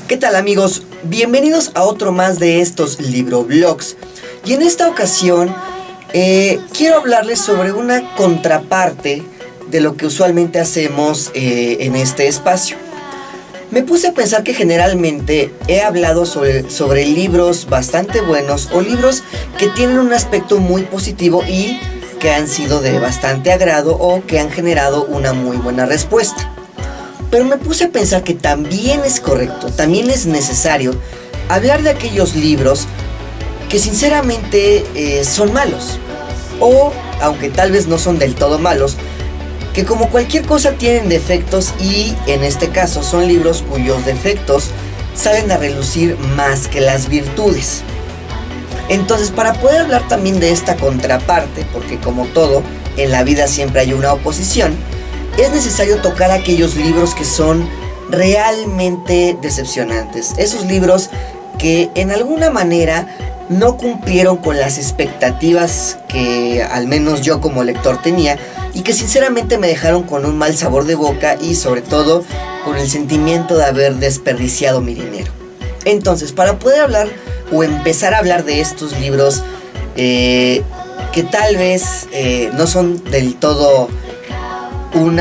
¿Qué tal, amigos? Bienvenidos a otro más de estos libroblogs. Y en esta ocasión quiero hablarles sobre una contraparte de lo que usualmente hacemos en este espacio. Me puse a pensar que generalmente he hablado sobre libros bastante buenos o libros que tienen un aspecto muy positivo y que han sido de bastante agrado o que han generado una muy buena respuesta. Pero me puse a pensar que también es correcto, también es necesario hablar de aquellos libros que sinceramente son malos. O, aunque tal vez no son del todo malos, que como cualquier cosa tienen defectos y en este caso son libros cuyos defectos salen a relucir más que las virtudes. Entonces, para poder hablar también de esta contraparte, porque como todo, en la vida siempre hay una oposición, es necesario tocar aquellos libros que son realmente decepcionantes. Esos libros que en alguna manera no cumplieron con las expectativas que al menos yo como lector tenía y que sinceramente me dejaron con un mal sabor de boca y sobre todo con el sentimiento de haber desperdiciado mi dinero. Entonces, para poder hablar o empezar a hablar de estos libros que tal vez no son del todo un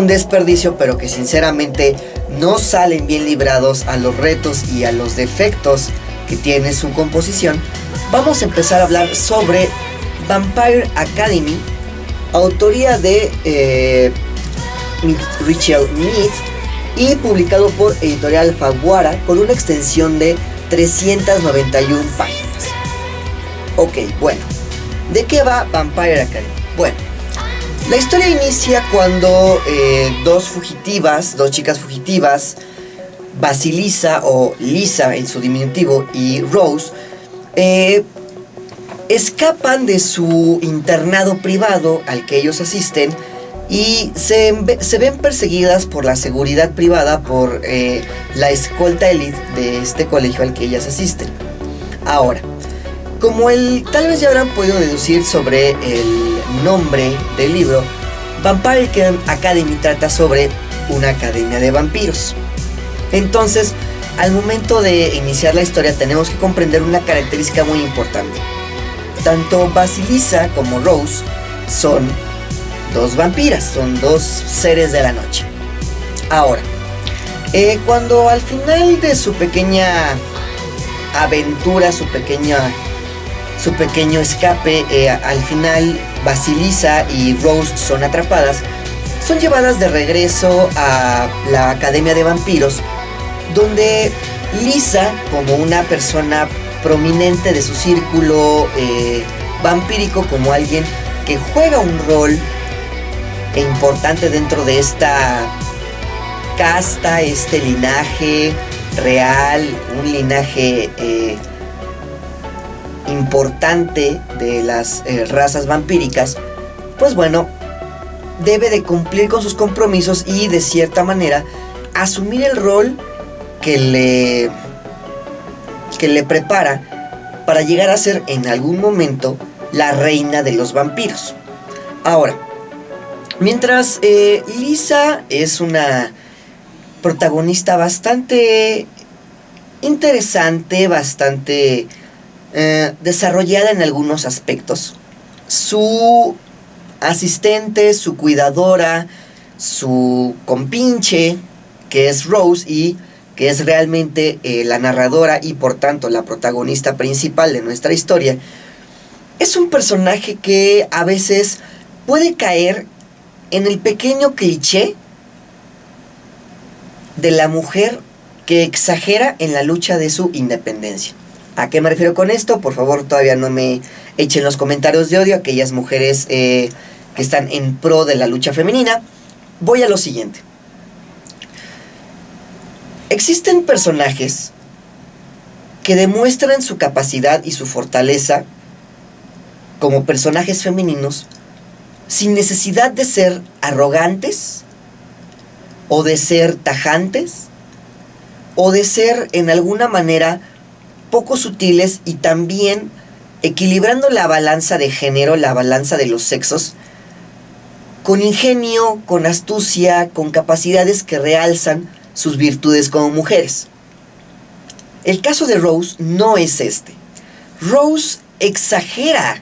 desperdicio, pero que sinceramente no salen bien librados a los retos y a los defectos que tiene su composición, vamos a empezar a hablar sobre Vampire Academy, autoría de Richard Mead y publicado por Editorial Alfaguara con una extensión de 391 páginas. Ok, bueno, ¿de qué va Vampire Academy? Bueno, la historia inicia cuando dos chicas fugitivas, Basilisa o Lisa en su diminutivo y Rose, escapan de su internado privado al que ellos asisten y se ven perseguidas por la seguridad privada, por la escolta élite de este colegio al que ellas asisten. Ahora, como tal vez ya habrán podido deducir sobre el nombre del libro, Vampire Academy trata sobre una academia de vampiros. Entonces, al momento de iniciar la historia tenemos que comprender una característica muy importante. Tanto Basilisa como Rose son dos vampiras, son dos seres de la noche. Ahora, cuando al final de su pequeña aventura, su pequeño escape, al final Basilisa y Rose son atrapadas, son llevadas de regreso a la Academia de Vampiros, donde Lisa, como una persona prominente de su círculo vampírico, como alguien que juega un rol importante dentro de esta casta, este linaje real, un linaje importante de las razas vampíricas, pues bueno, debe de cumplir con sus compromisos y de cierta manera asumir el rol que le prepara para llegar a ser en algún momento la reina de los vampiros. Ahora, mientras Lisa es una protagonista bastante interesante, bastante desarrollada en algunos aspectos, su asistente, su cuidadora, su compinche, que es Rose y que es realmente la narradora y por tanto la protagonista principal de nuestra historia, es un personaje que a veces puede caer en el pequeño cliché de la mujer que exagera en la lucha de su independencia. ¿A qué me refiero con esto? Por favor, todavía no me echen los comentarios de odio aquellas mujeres que están en pro de la lucha femenina. Voy a lo siguiente. Existen personajes que demuestran su capacidad y su fortaleza como personajes femeninos sin necesidad de ser arrogantes o de ser tajantes o de ser en alguna manera poco sutiles, y también equilibrando la balanza de género, la balanza de los sexos, con ingenio, con astucia, con capacidades que realzan sus virtudes como mujeres. El caso de Rose no es este. Rose exagera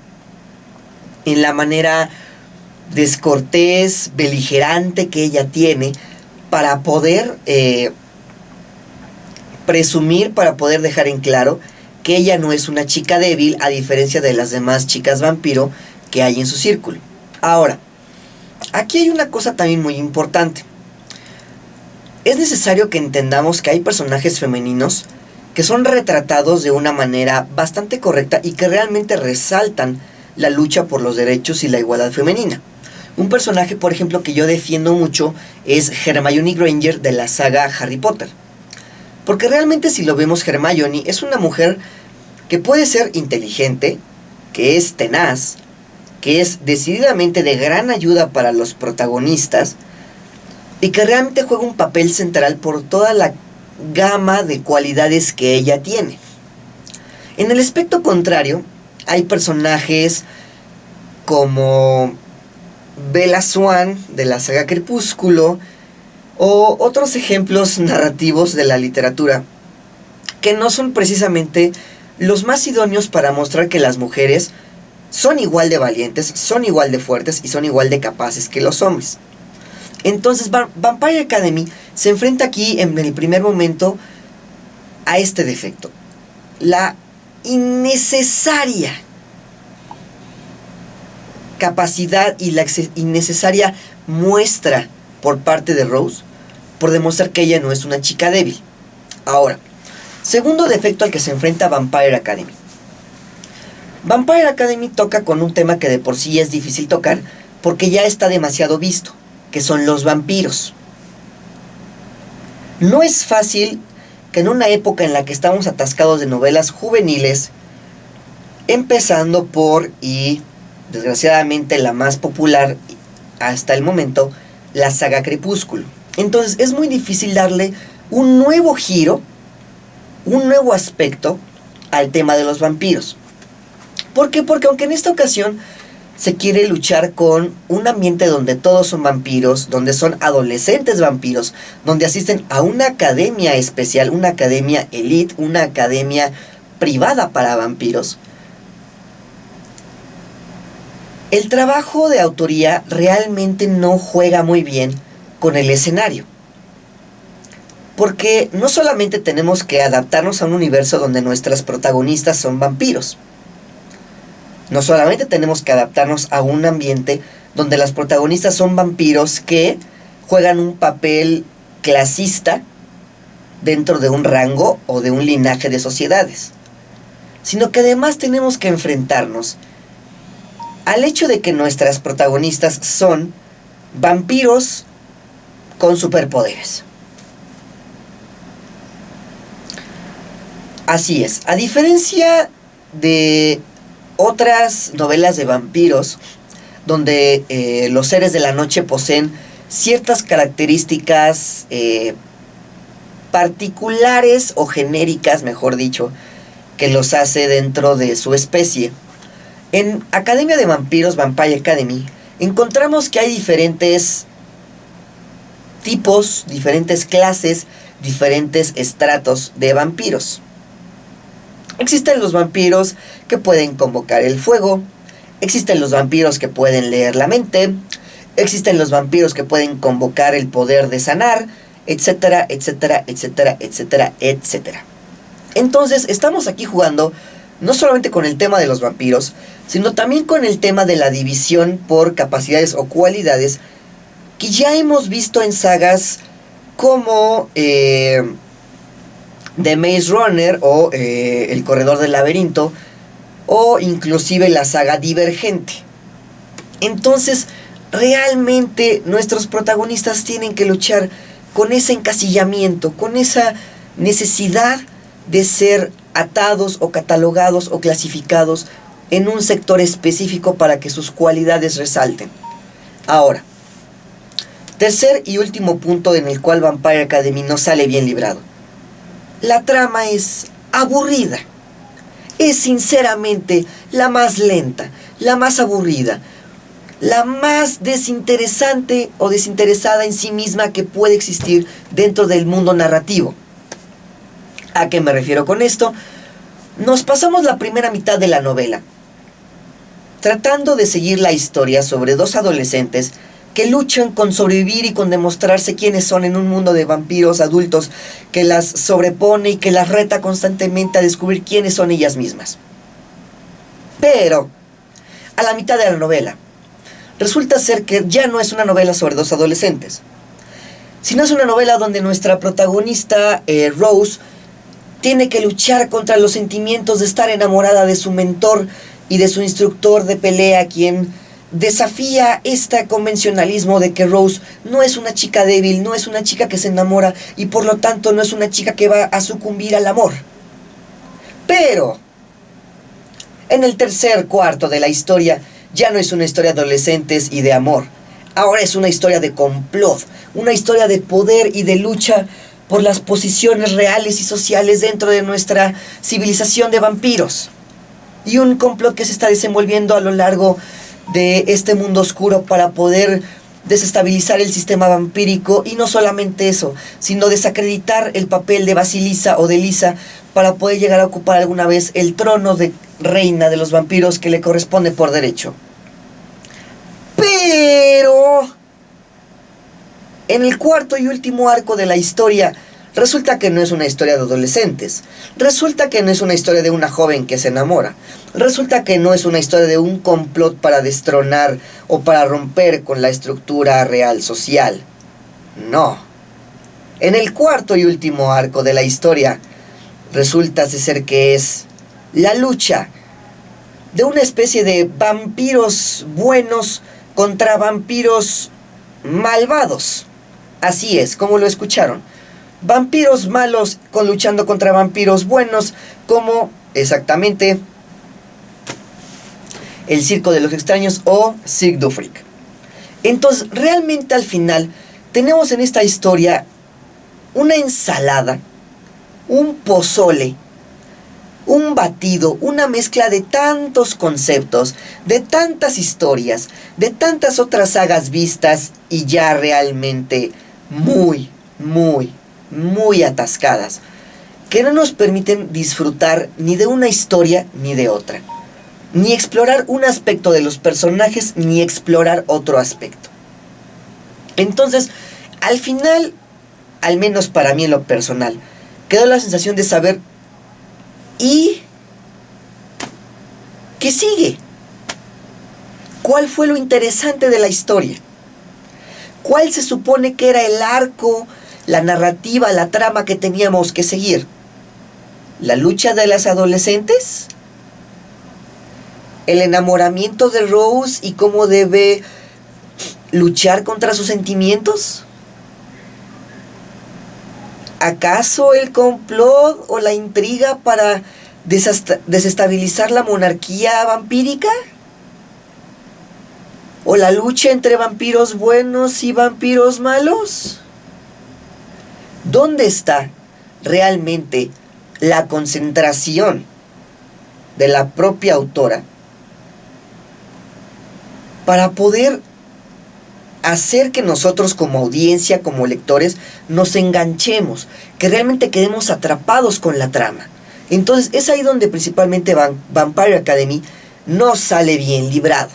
en la manera descortés, beligerante que ella tiene para poder presumir, para poder dejar en claro que ella no es una chica débil, a diferencia de las demás chicas vampiro que hay en su círculo. Ahora, aquí hay una cosa también muy importante. Es necesario que entendamos que hay personajes femeninos que son retratados de una manera bastante correcta y que realmente resaltan la lucha por los derechos y la igualdad femenina. Un personaje, por ejemplo, que yo defiendo mucho es Hermione Granger de la saga Harry Potter. Porque realmente, si lo vemos, Hermione es una mujer que puede ser inteligente, que es tenaz, que es decididamente de gran ayuda para los protagonistas y que realmente juega un papel central por toda la gama de cualidades que ella tiene. En el aspecto contrario, hay personajes como Bella Swan de la saga Crepúsculo o otros ejemplos narrativos de la literatura que no son precisamente los más idóneos para mostrar que las mujeres son igual de valientes, son igual de fuertes y son igual de capaces que los hombres. Entonces Vampire Academy se enfrenta aquí en el primer momento a este defecto: la innecesaria capacidad y la innecesaria muestra por parte de Rose por demostrar que ella no es una chica débil. Ahora, segundo defecto al que se enfrenta Vampire Academy. Vampire Academy toca con un tema que de por sí es difícil tocar porque ya está demasiado visto, que son los vampiros. No es fácil que en una época en la que estamos atascados de novelas juveniles, empezando por, y desgraciadamente la más popular hasta el momento, la saga Crepúsculo. Entonces es muy difícil darle un nuevo giro, un nuevo aspecto al tema de los vampiros. ¿Por qué? Porque aunque en esta ocasión se quiere luchar con un ambiente donde todos son vampiros, donde son adolescentes vampiros, donde asisten a una academia especial, una academia elite, una academia privada para vampiros, el trabajo de autoría realmente no juega muy bien con el escenario. Porque no solamente tenemos que adaptarnos a un universo donde nuestras protagonistas son vampiros. No solamente tenemos que adaptarnos a un ambiente donde las protagonistas son vampiros que juegan un papel clasista dentro de un rango o de un linaje de sociedades, sino que además tenemos que enfrentarnos al hecho de que nuestras protagonistas son vampiros con superpoderes. Así es, a diferencia de otras novelas de vampiros, donde los seres de la noche poseen ciertas características particulares o genéricas, mejor dicho, que los hace dentro de su especie. En Academia de Vampiros, Vampire Academy, encontramos que hay diferentes tipos, diferentes clases, diferentes estratos de vampiros. Existen los vampiros que pueden convocar el fuego, existen los vampiros que pueden leer la mente, existen los vampiros que pueden convocar el poder de sanar, etcétera, etcétera, etcétera, etcétera, etcétera. Entonces estamos aquí jugando no solamente con el tema de los vampiros, sino también con el tema de la división por capacidades o cualidades que ya hemos visto en sagas como The Maze Runner o El Corredor del Laberinto, o inclusive la saga Divergente. Entonces, realmente nuestros protagonistas tienen que luchar con ese encasillamiento, con esa necesidad de ser atados o catalogados o clasificados en un sector específico para que sus cualidades resalten. Ahora, tercer y último punto en el cual Vampire Academy no sale bien librado. La trama es aburrida. Es sinceramente la más lenta, la más aburrida. la más desinteresante o desinteresada en sí misma que puede existir dentro del mundo narrativo. ¿A qué me refiero con esto? Nos pasamos la primera mitad de la novela tratando de seguir la historia sobre dos adolescentes que luchan con sobrevivir y con demostrarse quiénes son en un mundo de vampiros adultos que las sobrepone y que las reta constantemente a descubrir quiénes son ellas mismas. Pero, a la mitad de la novela, resulta ser que ya no es una novela sobre dos adolescentes, sino es una novela donde nuestra protagonista, Rose, tiene que luchar contra los sentimientos de estar enamorada de su mentor y de su instructor de pelea, quien desafía este convencionalismo de que Rose no es una chica débil, no es una chica que se enamora y por lo tanto no es una chica que va a sucumbir al amor. Pero, en el tercer cuarto de la historia, ya no es una historia de adolescentes y de amor. Ahora es una historia de complot, una historia de poder y de lucha por las posiciones reales y sociales dentro de nuestra civilización de vampiros. Y un complot que se está desenvolviendo a lo largo de este mundo oscuro para poder desestabilizar el sistema vampírico, y no solamente eso, sino desacreditar el papel de Basilisa o de Lisa para poder llegar a ocupar alguna vez el trono de reina de los vampiros que le corresponde por derecho. Pero en el cuarto y último arco de la historia, resulta que no es una historia de adolescentes, resulta que no es una historia de una joven que se enamora, resulta que no es una historia de un complot para destronar o para romper con la estructura real social. No. En el cuarto y último arco de la historia, resulta ser que es la lucha de una especie de vampiros buenos contra vampiros malvados. Así es, como lo escucharon. Vampiros malos luchando contra vampiros buenos, como exactamente el Circo de los Extraños o Cirque du Freak. Entonces, realmente al final tenemos en esta historia una ensalada, un pozole, un batido, una mezcla de tantos conceptos, de tantas historias, de tantas otras sagas vistas y ya realmente muy atascadas, que no nos permiten disfrutar ni de una historia ni de otra, ni explorar un aspecto de los personajes ni explorar otro aspecto. Entonces, al final, al menos para mí en lo personal, quedó la sensación de saber ¿y qué sigue? ¿Cuál fue lo interesante de la historia? ¿Cuál se supone que era el arco, la narrativa, la trama que teníamos que seguir? ¿La lucha de las adolescentes? ¿El enamoramiento de Rose y cómo debe luchar contra sus sentimientos? ¿Acaso el complot o la intriga para desestabilizar la monarquía vampírica? ¿O la lucha entre vampiros buenos y vampiros malos? ¿Dónde está realmente la concentración de la propia autora para poder hacer que nosotros como audiencia, como lectores, nos enganchemos, que realmente quedemos atrapados con la trama? Entonces es ahí donde principalmente Vampire Academy no sale bien librado.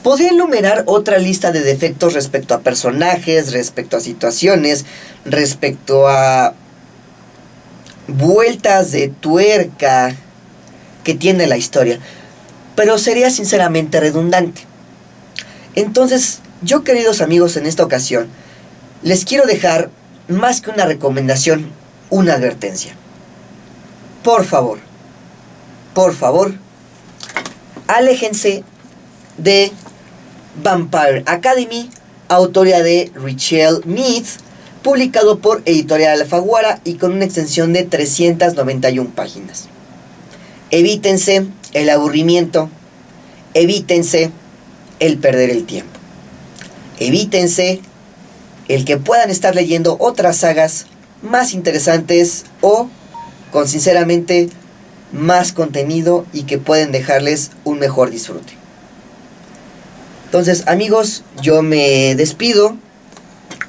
Podría enumerar otra lista de defectos respecto a personajes, respecto a situaciones, respecto a vueltas de tuerca que tiene la historia, pero sería sinceramente redundante. Entonces, yo, queridos amigos, en esta ocasión, les quiero dejar, más que una recomendación, una advertencia. Por favor, aléjense de Vampire Academy, autoría de Richelle Mead, publicado por Editorial Alfaguara y con una extensión de 391 páginas. Evítense el aburrimiento, evítense el perder el tiempo, evítense el que puedan estar leyendo otras sagas más interesantes o con sinceramente más contenido y que pueden dejarles un mejor disfrute. Entonces, amigos, yo me despido.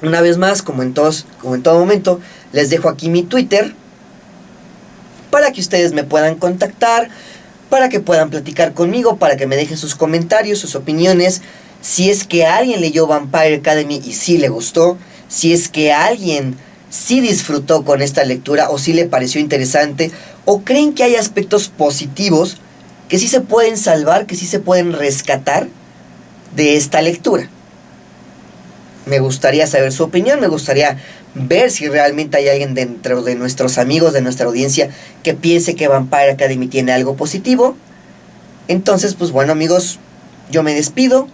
Una vez más, como en todo momento, les dejo aquí mi Twitter para que ustedes me puedan contactar, para que puedan platicar conmigo, para que me dejen sus comentarios, sus opiniones. Si es que alguien leyó Vampire Academy y sí le gustó, si es que alguien sí disfrutó con esta lectura o sí le pareció interesante, o creen que hay aspectos positivos que sí se pueden salvar, que sí se pueden rescatar de esta lectura. Me gustaría saber su opinión, me gustaría ver si realmente hay alguien dentro de nuestros amigos, de nuestra audiencia, que piense que Vampire Academy tiene algo positivo. Entonces, pues bueno, amigos, yo me despido.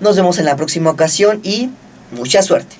Nos vemos en la próxima ocasión y mucha suerte.